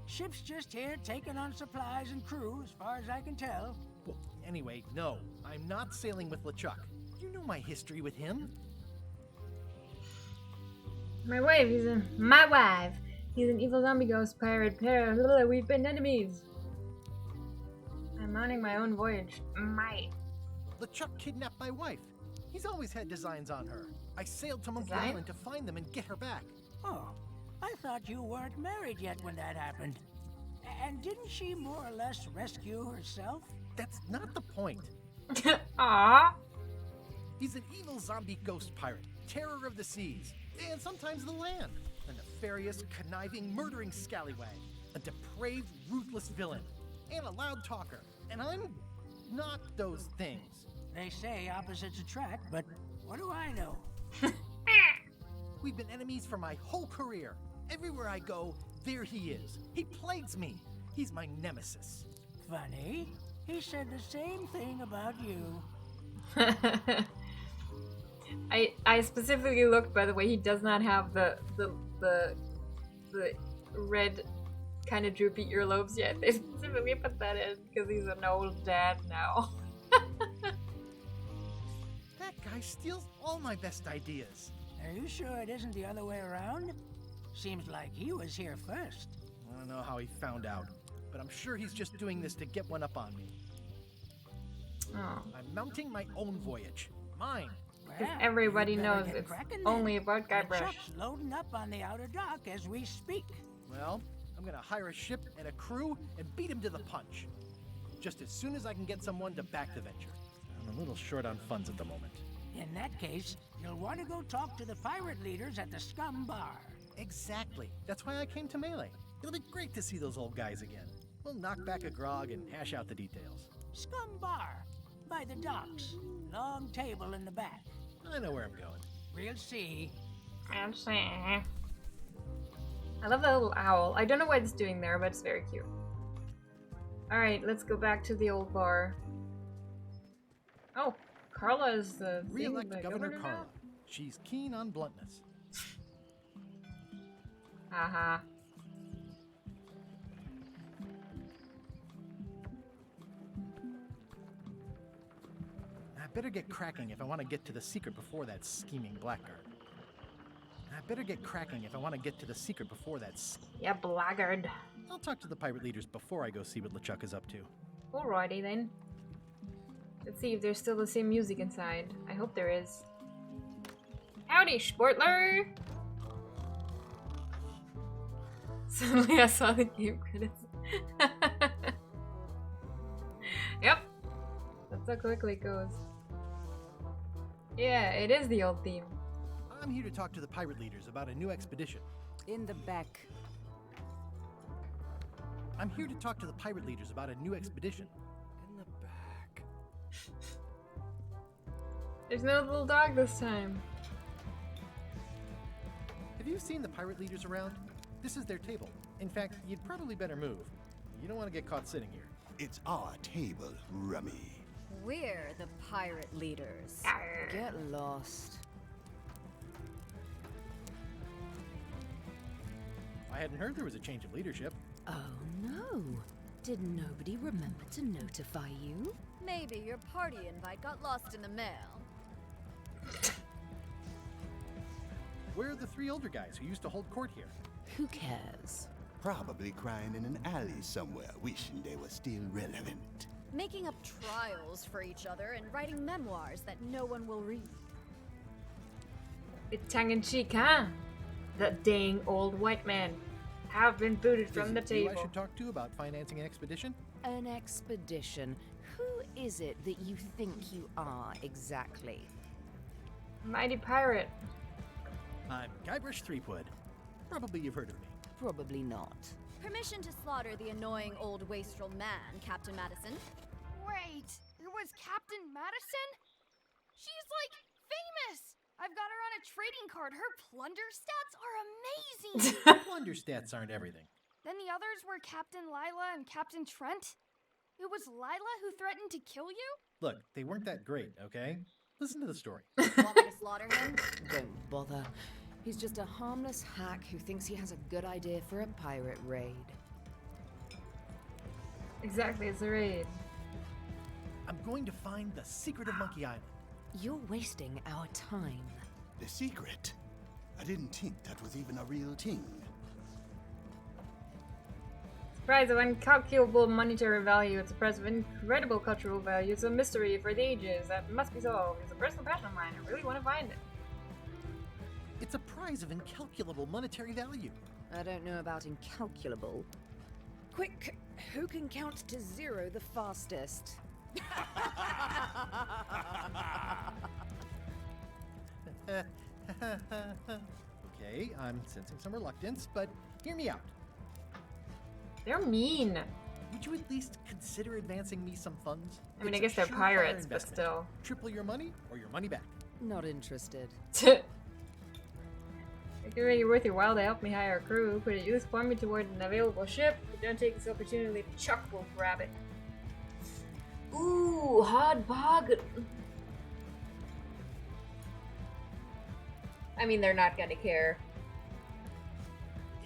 Ship's just here taking on supplies and crew, as far as I can tell. Well, anyway, no. I'm not sailing with LeChuck. You know my history with him. My wife, He's an evil zombie ghost pirate. We've been enemies. I'm mounting my own voyage. LeChuck kidnapped my wife. He's always had designs on her. I sailed to Monkey Design? Island to find them and get her back. Oh, I thought you weren't married yet when that happened. And didn't she more or less rescue herself? That's not the point. Aww. He's an evil zombie ghost pirate, terror of the seas, and sometimes the land. A nefarious, conniving, murdering scallywag. A depraved, ruthless villain. And a loud talker. And I'm not those things. They say opposites attract, but what do I know? We've been enemies for my whole career. Everywhere I go, there he is. He plagues me. He's my nemesis. Funny. He said the same thing about you. I specifically looked, by the way, he does not have the red kind of droopy earlobes yet. They specifically put that in because he's an old dad now. That guy steals all my best ideas. Are you sure it isn't the other way around? Seems like he was here first. I don't know how he found out, but I'm sure he's just doing this to get one up on me. Oh. I'm mounting my own voyage. Mine. Because everybody you'd better knows get it's cracking only then. about Guybrush. LeChuck's loading up on the outer dock as we speak. Well, I'm gonna hire a ship and a crew and beat him to the punch. Just as soon as I can get someone to back the venture. I'm a little short on funds at the moment. In that case, you'll want to go talk to the pirate leaders at the Scum Bar. Exactly. That's why I came to Melee. It'll be great to see those old guys again. We'll knock back a grog and hash out the details. Scum Bar, by the docks. Long table in the back. I know where I'm going. We'll see. And see. I love that little owl. I don't know what it's doing there, but it's very cute. Alright, let's go back to the old bar. Oh, Carla is the Re-elect the Governor now? Carla. She's keen on bluntness. Haha. I better get cracking if I want to get to the secret before that scheming blackguard. Yeah, blackguard. I'll talk to the pirate leaders before I go see what LeChuck is up to. Alrighty then. Let's see if there's still the same music inside. I hope there is. Howdy, Sportler! Suddenly I saw the game credits. Yep. That's how quickly it goes. Yeah, it is the old theme. I'm here to talk to the pirate leaders about a new expedition. In the back. I'm here to talk to the pirate leaders about a new expedition. In the back. There's no little dog this time. Have you seen the pirate leaders around? This is their table. In fact, you'd probably better move. You don't want to get caught sitting here. It's our table, Rummy. We're the pirate leaders. Arr. Get lost. I hadn't heard there was a change of leadership. Oh no. Did nobody remember to notify you? Maybe your party invite got lost in the mail. We're the three older guys who used to hold court here. Who cares? Probably crying in an alley somewhere, wishing they were still relevant. Making up trials for each other and writing memoirs that no one will read. It's tongue-in-cheek, huh? That dang old white man have been booted from Is the it you table. I should talk to about financing an expedition? An expedition? Who is it that you think you are exactly? Mighty pirate. I'm Guybrush Throopweed. Probably you've heard of me. Probably not. Permission to slaughter the annoying old wastrel man, Captain Madison. Wait, it was Captain Madison? She's like famous! I've got her on a trading card. Her plunder stats are amazing! Plunder stats aren't everything. Then the others were Captain Lila and Captain Trent. It was Lila who threatened to kill you? Look, they weren't that great, okay? Listen to the story. Want me to slaughter him? Don't bother. He's just a harmless hack who thinks he has a good idea for a pirate raid. Exactly, it's a raid. I'm going to find the secret of Monkey Island. You're wasting our time. The secret? I didn't think that was even a real thing. Prize of incalculable monetary value. It's a prize of incredible cultural value. It's a mystery for the ages that must be solved. It's a personal passion of mine. I really want to find it. It's a prize of incalculable monetary value. I don't know about incalculable. Quick, who can count to 0 the fastest? Okay, I'm sensing some reluctance, but hear me out. They're mean. Would you at least consider advancing me some funds? I mean, It's I guess a they're surefire pirates, but investment. still. Triple your money or your money back. Not interested. It can make it worth your while to help me hire a crew. Put a use for me toward an available ship. But don't take this opportunity. Chuck will grab it. Ooh, hard bargain. I mean, they're not gonna care.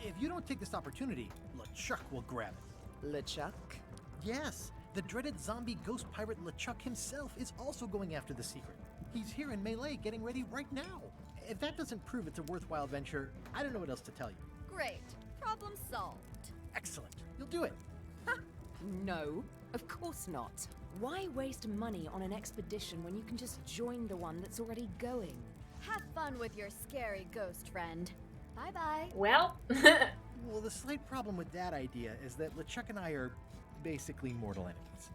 If you don't take this opportunity, LeChuck will grab it. LeChuck? Yes, the dreaded zombie ghost pirate LeChuck himself is also going after the secret. He's here in Melee getting ready right now. If that doesn't prove it's a worthwhile venture, I don't know what else to tell you. Great. Problem solved. Excellent. You'll do it. No, of course not. Why waste money on an expedition when you can just join the one that's already going? Have fun with your scary ghost friend. Bye-bye. Well, Well, the slight problem with that idea is that LeChuck and I are basically mortal enemies.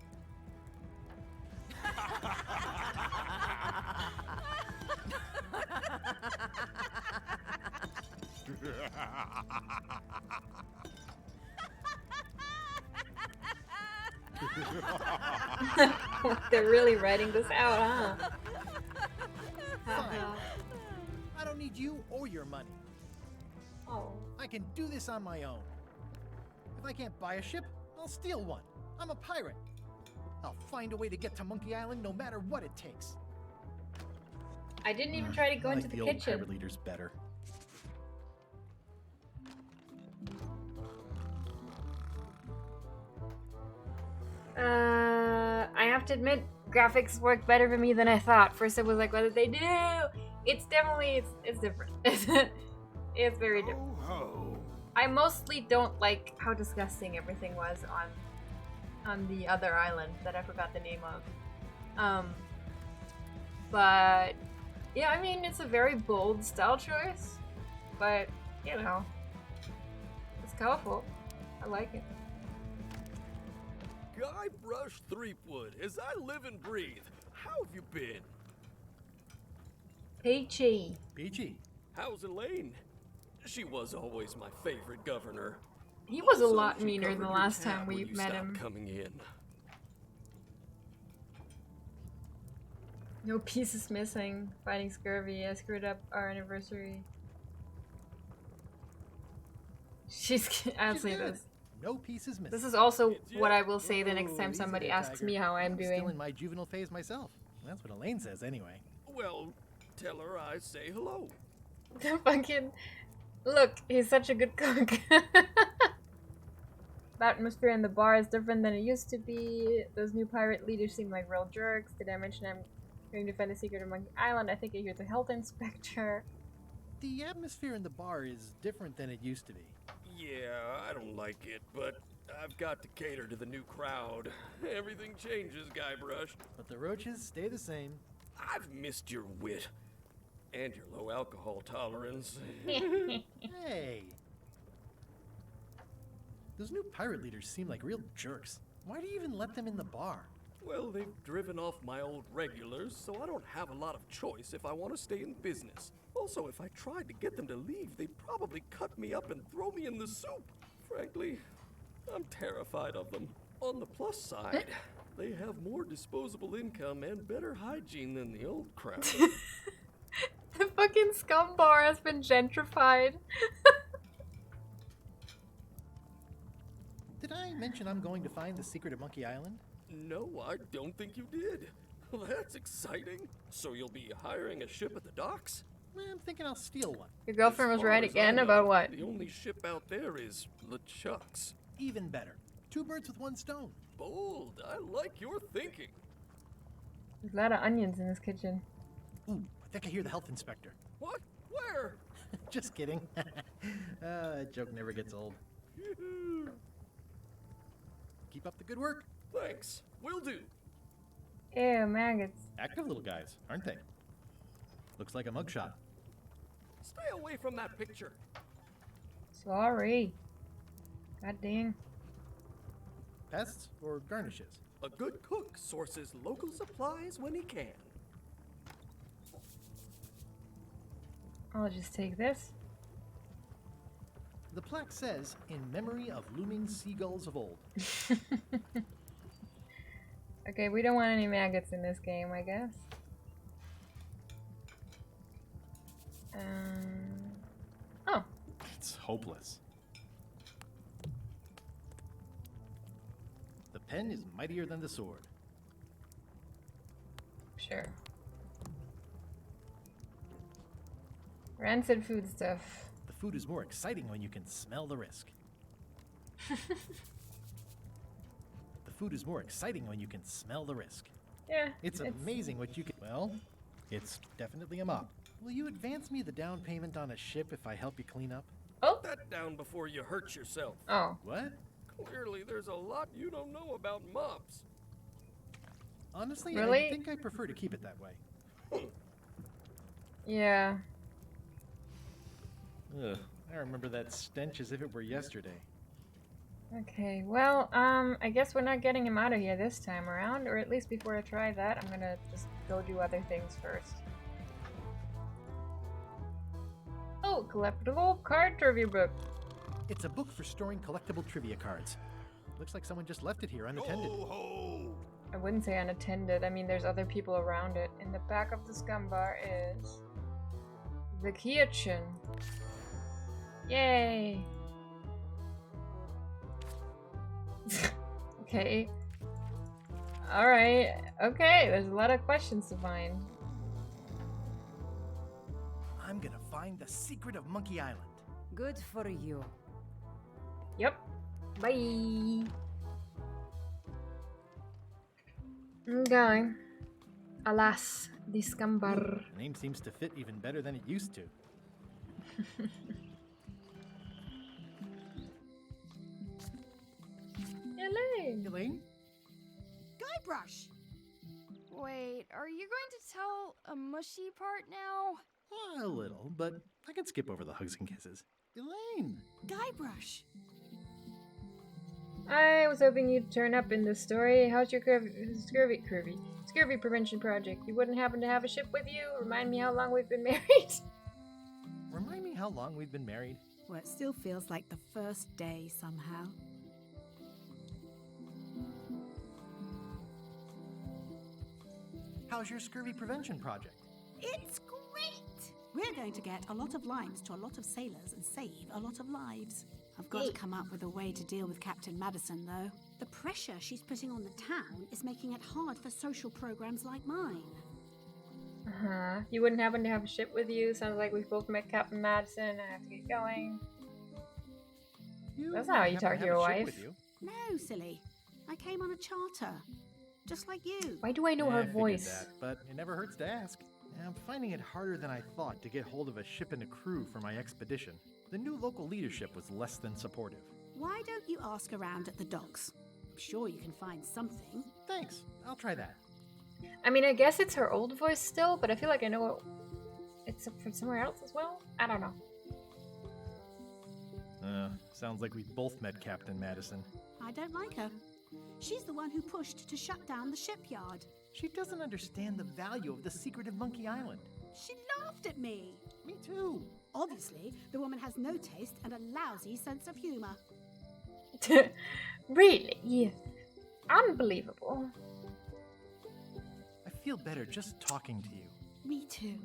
they're really writing this out, huh? Fine. I don't need you or your money. Oh. I can do this on my own. If I can't buy a ship, I'll steal one. I'm a pirate. I'll find a way to get to Monkey Island no matter what it takes. I didn't even try to go I into like the old kitchen. pirate leaders better. I have to admit, graphics work better for me than I thought. First it was like, what did they do? It's definitely, it's different. It's very different. Oh, I mostly don't like how disgusting everything was on the other island that I forgot the name of. But yeah, I mean, it's a very bold style choice, but you know, it's colorful. I like it. Guybrush Throopweed, as I live and breathe, how have you been? Peachy. Peachy. How's Elaine? She was always my favorite governor. He was a Also, lot she meaner than the covered your last tab time when we you met stopped him. coming in. No pieces missing. Fighting scurvy. I screwed up our anniversary. She's honestly She's good. this. No pieces missing. This is also what I will say the next time Ooh, somebody easy there, asks Tiger. me how I'm Still doing. in my juvenile phase myself. That's what Elaine says anyway. Well, tell her I say hello. The fucking look, he's such a good cook. The atmosphere in the bar is different than it used to be. Those new pirate leaders seem like real jerks. Did I mention I'm going to find a secret of Monkey Island? I think I hear the health inspector. The atmosphere in the bar is different than it used to be. Yeah, I don't like it, but I've got to cater to the new crowd. Everything changes, Guybrush. But the roaches stay the same. I've missed your wit. And your low alcohol tolerance. Hey! Those new pirate leaders seem like real jerks. Why do you even let them in the bar? Well, they've driven off my old regulars, so I don't have a lot of choice if I want to stay in business. Also, if I tried to get them to leave, they'd probably cut me up and throw me in the soup. Frankly, I'm terrified of them. On the plus side, they have more disposable income and better hygiene than the old crowd. The fucking scum bar has been gentrified. Did I mention I'm going to find the secret of Monkey Island? No, I don't think you did. Well, that's exciting. So you'll be hiring a ship at the docks? Well, I'm thinking I'll steal one. Your girlfriend was right As far as I again know, about what? The only ship out there is LeChuck's. Even better. 2 birds with 1 stone. Bold. I like your thinking. There's a lot of onions in this kitchen. Ooh, I think I hear the health inspector. What? Where? Just kidding. That joke never gets old. Keep up the good work. Thanks. Will do. Ew, maggots. Active little guys, aren't they? Looks like a mugshot. Stay away from that picture. Sorry. God dang. Pests or garnishes? A good cook sources local supplies when he can. I'll just take this. The plaque says, in memory of looming seagulls of old. Okay, we don't want any maggots in this game, I guess. Oh. It's hopeless. The pen is mightier than the sword. Sure. Rancid food stuff. The food is more exciting when you can smell the risk. The food is more exciting when you can smell the risk. Yeah. It's amazing what you can. Well, it's definitely a mop. Will you advance me the down payment on a ship if I help you clean up? Oh. Put that down before you hurt yourself. Oh. What? Clearly, there's a lot you don't know about mops. Honestly, Really? I think I prefer to keep it that way. Yeah. Ugh, I remember that stench as if it were yesterday. Okay, well, I guess we're not getting him out of here this time around, or at least before I try that, I'm gonna just go do other things first. Oh, collectible card trivia book. It's a book for storing collectible trivia cards. Looks like someone just left it here unattended. I wouldn't say unattended, I mean there's other people around it. In the back of the scum bar is the kitchen. Yay! Okay. Alright. Okay, there's a lot of questions to find. I'm gonna find the secret of Monkey Island. Good for you. Yep. Bye. Okay. Alas, the scum bar. The name seems to fit even better than it used to. Elaine. Elaine? Guybrush! Wait, are you going to tell a mushy part now? A little, but I can skip over the hugs and kisses. Elaine! Guybrush! I was hoping you'd turn up in this story. How's your scurvy prevention project? You wouldn't happen to have a ship with you? Remind me how long we've been married? Remind me how long we've been married? Well, it still feels like the first day somehow. How's your scurvy prevention project? It's great! We're going to get a lot of limes to a lot of sailors and save a lot of lives. I've got to come up with a way to deal with Captain Madison, though. The pressure she's putting on the town is making it hard for social programs like mine. Uh-huh. You wouldn't happen to have a ship with you? Sounds like we've both met Captain Madison. I have to get going. That's not how you talk to your wife. No, silly. I came on a charter. Just like you. Why do I know her I figured voice? that, but it never hurts to ask. I'm finding it harder than I thought to get hold of a ship and a crew for my expedition. The new local leadership was less than supportive. Why don't you ask around at the docks? I'm sure you can find something. Thanks, I'll try that. I mean, I guess it's her old voice still, but I feel like I know it's from somewhere else as well. I don't know. Sounds like we both met Captain Madison. I don't like her. She's the one who pushed to shut down the shipyard. She doesn't understand the value of the secret of Monkey Island. She laughed at me. Me too. Obviously, the woman has no taste and a lousy sense of humor. Really? Unbelievable. I feel better just talking to you. Me too.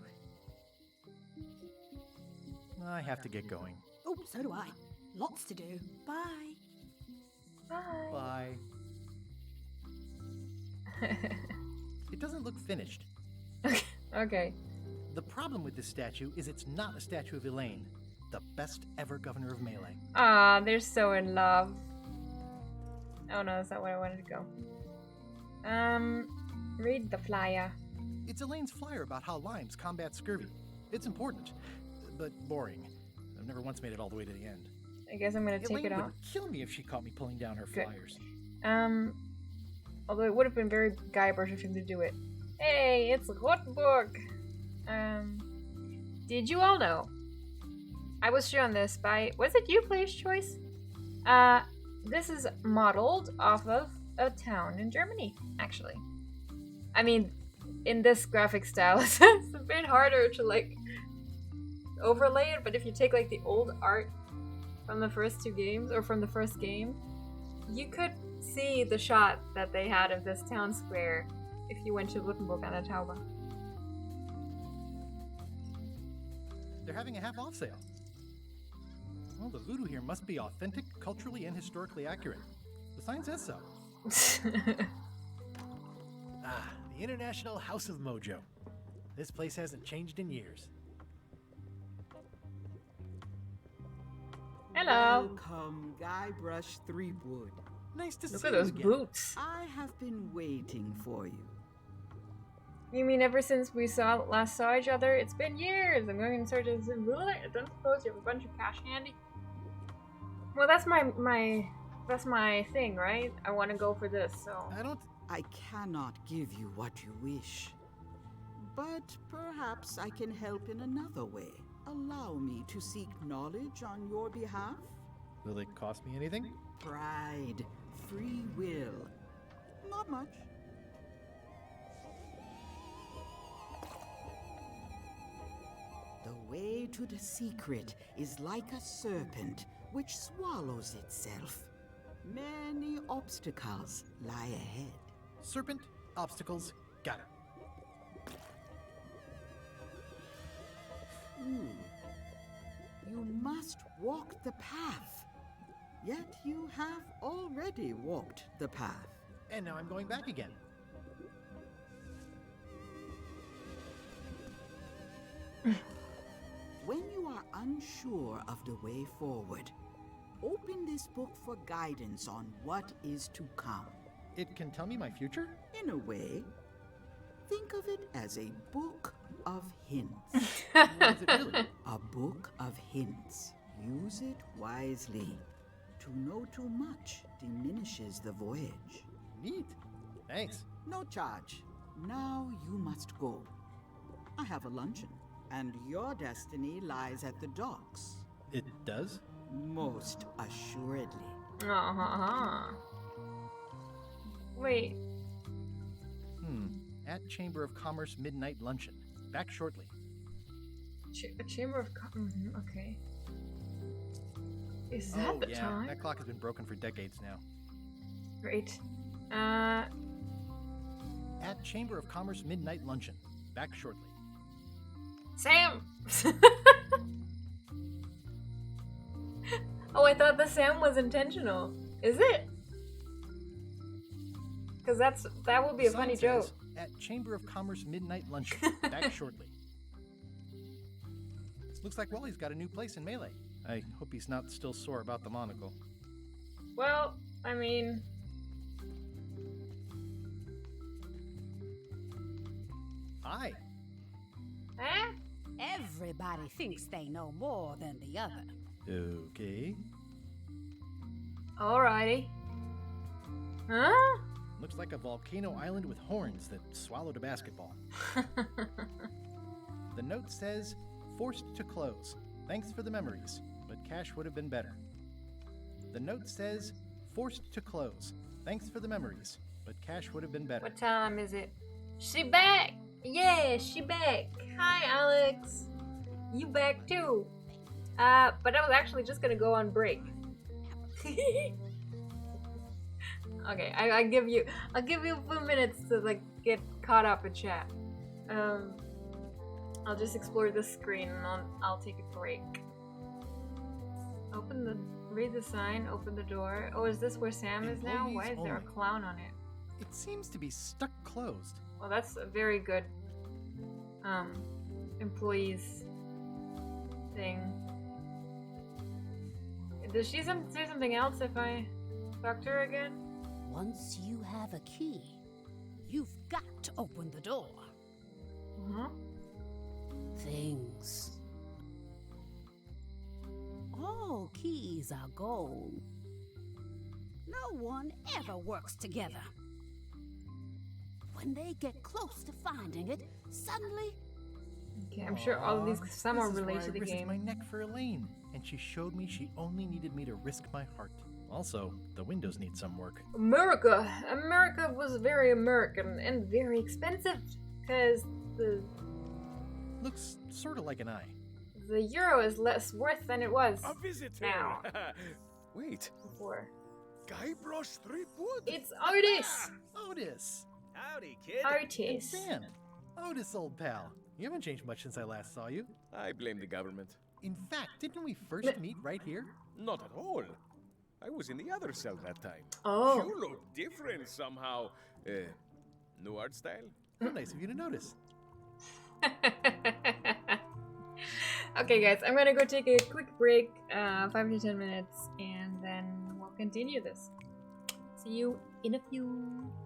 I have to get going. Oh, so do I. Lots to do. Bye. Bye. Bye. It doesn't look finished. Okay. The problem with this statue is it's not a statue of Elaine, the best ever governor of Melee. Ah, they're so in love. Oh no, that's not where I wanted to go. Read the flyer. It's Elaine's flyer about how limes combat scurvy. It's important, but boring. I've never once made it all the way to the end. I guess I'm gonna take Elaine it off. would kill me if she caught me pulling down her Good. flyers. Although it would have been very Guybrush of him to do it. Hey, it's Rottenburg! Did you all know? I was shown this by... Was it you, Player's Choice? This is modeled off of a town in Germany, actually. I mean, in this graphic style, it's a bit harder to, like, overlay it, but if you take, like, the old art from the first two games, or from the first game, you could see the shot that they had of this town square if you went to Rottenburg an der Tauber. They're having a half-off sale. Well, the voodoo here must be authentic, culturally, and historically accurate. The sign says so. The International House of Mojo. This place hasn't changed in years. Hello. Welcome, Guybrush Throopweed. Nice to Look see at you those again. boots. I have been waiting for you. You mean ever since we last saw each other? It's been years. I'm going in search of some. I don't suppose you have a bunch of cash handy. Well, that's my thing, right? I want to go for this. So I cannot give you what you wish, but perhaps I can help in another way. Allow me to seek knowledge on your behalf. Will it cost me anything? Pride, free will. Not much. The way to the secret is like a serpent which swallows itself. Many obstacles lie ahead. Serpent, obstacles, got it. You must walk the path. Yet you have already walked the path. And now I'm going back again. When you are unsure of the way forward, open this book for guidance on what is to come. It can tell me my future? In a way, think of it as a book of hints. What is it really? A book of hints. Use it wisely. To know too much diminishes the voyage. Neat. Thanks. No charge. Now you must go. I have a luncheon, and your destiny lies at the docks. It does? Most assuredly. Wait. At Chamber of Commerce midnight luncheon. Back shortly. A Chamber of okay. Is that the time? That clock has been broken for decades now. Great. At Chamber of Commerce midnight luncheon. Back shortly. Sam! Oh, I thought the Sam was intentional. Is it? Because that would be a funny joke. At Chamber of Commerce midnight luncheon. Back shortly. Looks like Wally's got a new place in Melee. I hope he's not still sore about the monocle. Well, I mean... Hi. Eh? Everybody thinks they know more than the other. Okay. Alrighty. Huh? Looks like a volcano island with horns that swallowed a basketball. The note says, forced to close. Thanks for the memories, but cash would have been better. The note says, forced to close. Thanks for the memories, but cash would have been better. What time is it? She back! Yeah, she back. Hi, Alex. You back too. But I was actually just gonna go on break. Okay, I'll give you a few minutes to like get caught up in chat. I'll just explore this screen and I'll take a break. Read the sign, open the door. Oh, is this where Sam is now? Why is there a clown on it? It seems to be stuck closed. Well, that's a very good employees thing. Does she say something else if I talk to her again? Once you have a key, you've got to open the door. Things. All keys are gold. No one ever works together. When they get close to finding it, suddenly... Okay, I'm sure all of these somehow relate to the I risked game. my neck for Elaine, and she showed me she only needed me to risk my heart. Also, the windows need some work. America was very American and very expensive because the looks sort of like an eye. The euro is less worth than it was A visitor. now. Wait. Before. Guybrush Throopweed. It's Otis. Otis. Howdy, kid. Otis. Sam. Otis, old pal. You haven't changed much since I last saw you. I blame the government. In fact, didn't we first meet right here? Not at all. I was in the other cell that time. Oh. You look different somehow. New art style? How nice of you to notice. Okay, guys, I'm gonna go take a quick break, 5 to 10 minutes, and then we'll continue this. See you in a few.